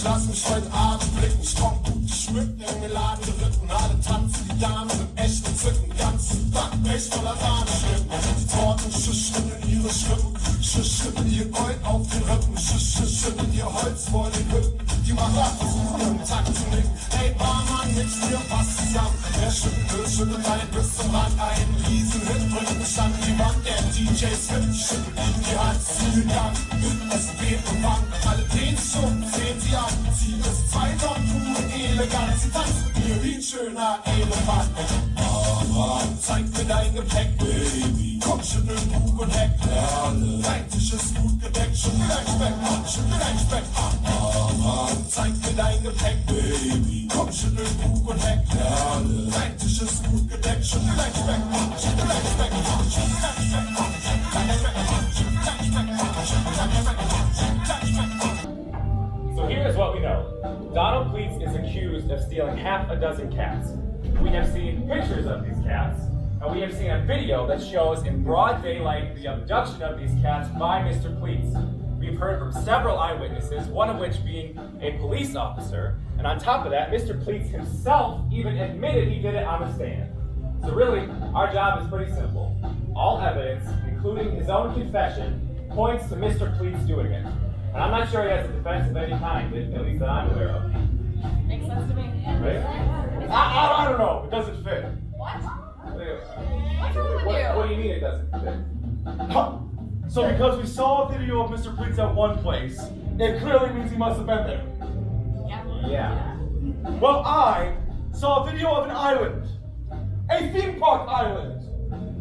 Lass mich heute Abend blicken, ich komm gut geschmückt in den Laden geritten. Alle tanzen, die Damen sind echt entzücken. Ganzen Backblech voller Sahneschnippen. Die Torten schütteln ihre Schrippen, schütteln ihr Gold auf den Rippen, schütteln ihr Holz vor den Hütten. Die Marathos suchen im Takt zu nicken. Hey Barmann, mix mir was zusammen. Wer schüttelt ein bis zum Rand. Ein Riesenhit bringt mich an die Wand. Der DJ schüttelt ihm die Hand, ziehen Gang. Es weht und wankt, alle drehen sich um, sehen sie an. Sie ist zwei Tonnen pure elegant. Sie tanzt mit mir wie ein schöner Elefant. Zeig mir dein Gepäck, Baby. Komm, schüttel Bug und Heck. Dein Tisch ist gut gedeckt. Schüttel dein Speck, schüttel dein Speck. Zeig mir dein Gepäck, Baby. Komm, schüttel Bug und Heck. Dein Tisch ist gut gedeckt. Schüttel dein Speck, schüttel dein Speck. Schüttel dein Speck, schüttel dein Speck. So here's what we know. Donald Pleats is accused of stealing half a dozen cats. We have seen pictures of these cats, and we have seen a video that shows in broad daylight the abduction of these cats by Mr. Pleats. We've heard from several eyewitnesses, one of which being a police officer, and on top of that, Mr. Pleats himself even admitted he did it on the stand. So really, our job is pretty simple. All evidence, including his own confession, points to Mr. Pleats doing it. And I'm not sure he has a defense of any kind, at least that I'm aware of. Makes sense to me. Right? I don't know. It doesn't fit. What? What's wrong with you? What do you mean it doesn't fit? Huh. So because we saw a video of Mr. Pleats at one place, it clearly means he must have been there. Yeah. Well, I saw a video of an island, a theme park island,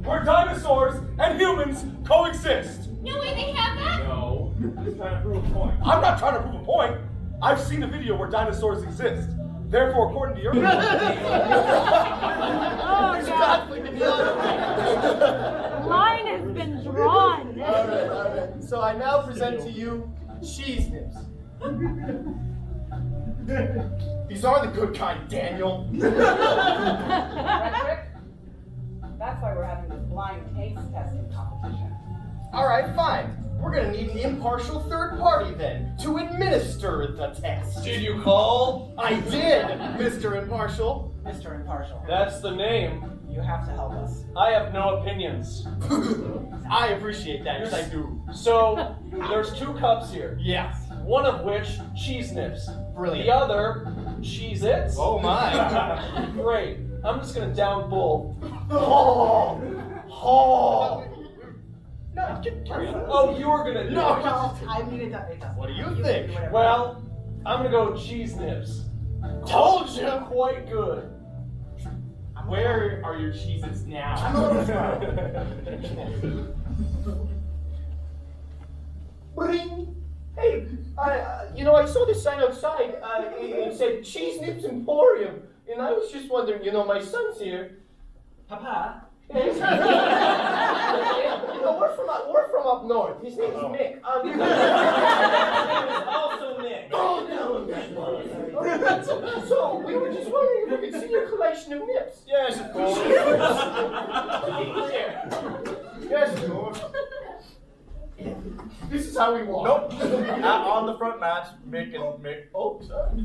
where dinosaurs and humans coexist. No way they have that? No. He's trying to prove a point. I'm not trying to prove a point. I've seen a video where dinosaurs exist. Therefore, according to your Oh, God. The line has been drawn. All right. So I now present to you cheese nips. These are the good kind, Daniel. Frederick, that's why we're having this blind taste testing competition. All right, fine. We're gonna need an impartial third party then to administer the test. Did you call? I did, Mr. Impartial. Mr. Impartial, That's the name. you have to help us. I have no opinions. I appreciate that, yes I do. So, there's two cups here. Yes. One of which, cheese nips. Brilliant. The other, Cheez-Its. Oh my. Great. I'm just gonna down both. No, carry on. Oh, you're gonna do No. it. I mean, it doesn't. What do you can think? do whatever. Well, I'm gonna go cheese nips. Told you. Quite good. Where are your Cheez-Its now? I'm a little Bring. Hey, I saw this sign outside. It said Cheese Nips Emporium, and I was just wondering. My son's here. Papa. Yes. We're from up north. His name's Nick. Also Nick. Oh no. So we were just wondering if we could see your collection of nips. Yes, of course. Yes, of course. This is how we walk. Nope. On the front mat, make. Oh, sorry.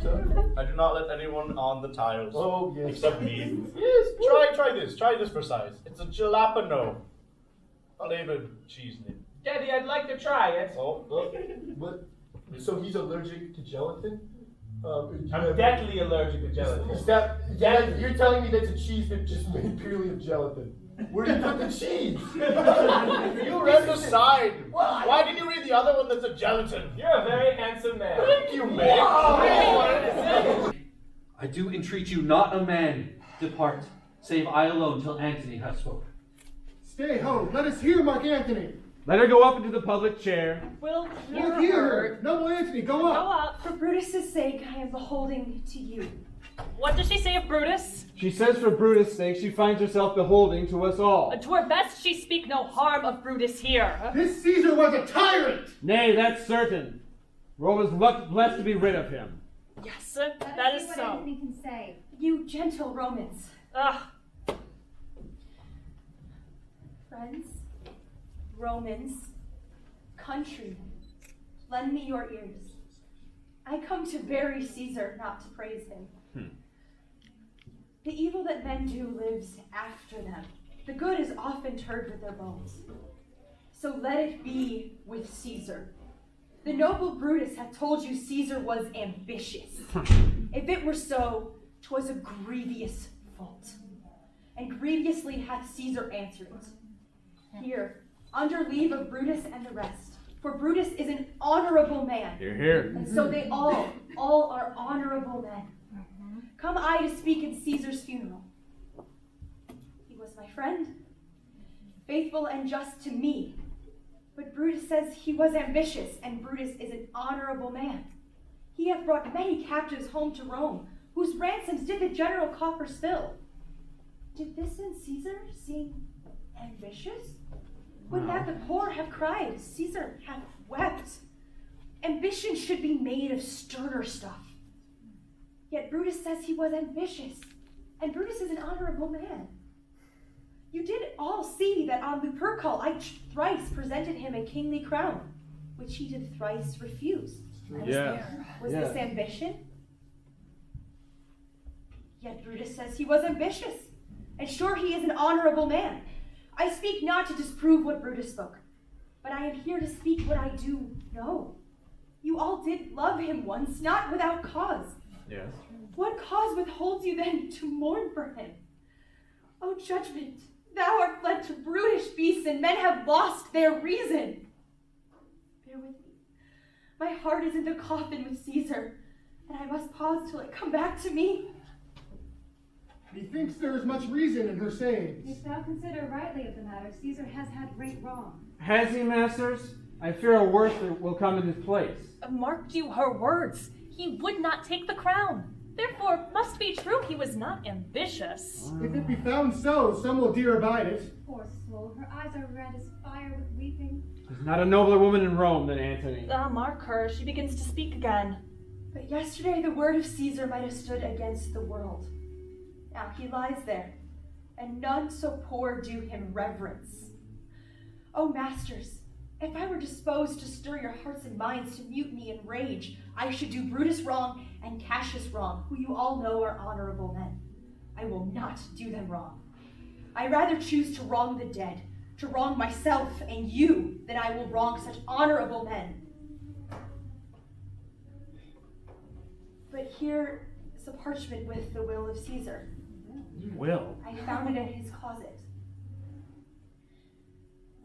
I do not let anyone on the tiles. Oh, yes. Except me. Yes. Try this. Try this for size. It's a jalapeno flavored cheese nip. Daddy, I'd like to try it. What? So he's allergic to gelatin? I'm deathly allergic to gelatin. Is that you're telling me that's a cheese that just made purely of gelatin? Where do you put the cheese? You read the side. Why didn't you read the other one that's a gelatin? You're a very handsome man. Thank you, Mick. I do entreat you, not a man, depart, save I alone till Antony hath spoken. Stay home. Let us hear Mark Antony. Let her go up into the public chair. We'll We'll hear her. Noble Antony, go Go up. up. For Brutus's sake, I am beholding to you. What does she say of Brutus? She says for Brutus' sake she finds herself beholding to us all. To her best she speak no harm of Brutus here. This Caesar was a tyrant. Nay, that's certain. Rome is blessed to be rid of him. Yes, that is so. Antony can say. You gentle Romans. Ugh. Friends, Romans, countrymen, lend me your ears. I come to bury Caesar, not to praise him. The evil that men do lives after them. The good is often interred with their bones. So let it be with Caesar. The noble Brutus hath told you Caesar was ambitious. If it were so, 'twas a grievous fault. And grievously hath Caesar answered it. Here, under leave of Brutus and the rest, for Brutus is an honorable man. Hear, hear. And so they all are honorable men. Come I to speak in Caesar's funeral. He was my friend, faithful and just to me. But Brutus says he was ambitious, and Brutus is an honorable man. He hath brought many captives home to Rome, whose ransoms did the general coffers fill. Did this in Caesar seem ambitious? Would that the poor have cried, Caesar hath wept. Ambition should be made of sterner stuff. Yet Brutus says he was ambitious, and Brutus is an honorable man. You did all see that on Lupercal I thrice presented him a kingly crown, which he did thrice refuse. Was this ambition? Yet Brutus says he was ambitious, and sure he is an honorable man. I speak not to disprove what Brutus spoke, but I am here to speak what I do know. You all did love him once, not without cause. Yes. What cause withholds you then to mourn for him? O judgment, thou art fled to brutish beasts, and men have lost their reason. Bear with me. My heart is in the coffin with Caesar, and I must pause till it come back to me. Methinks there is much reason in her sayings. If thou consider rightly of the matter, Caesar has had great wrong. Has he, masters? I fear a worse will come in his place. Marked you her words. He would not take the crown. Therefore, must be true he was not ambitious. If it be found so, some will dear abide it. Poor soul, her eyes are red as fire with weeping. There's not a nobler woman in Rome than Antony. Mark her. She begins to speak again. But yesterday the word of Caesar might have stood against the world. Now he lies there, and none so poor do him reverence. O masters, if I were disposed to stir your hearts and minds to mutiny and rage, I should do Brutus wrong and Cassius wrong, who you all know are honorable men. I will not do them wrong. I rather choose to wrong the dead, to wrong myself and you, than I will wrong such honorable men. But here is the parchment with the will of Caesar. Will? I found it in his closet.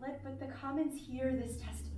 Let but the commons hear this testament.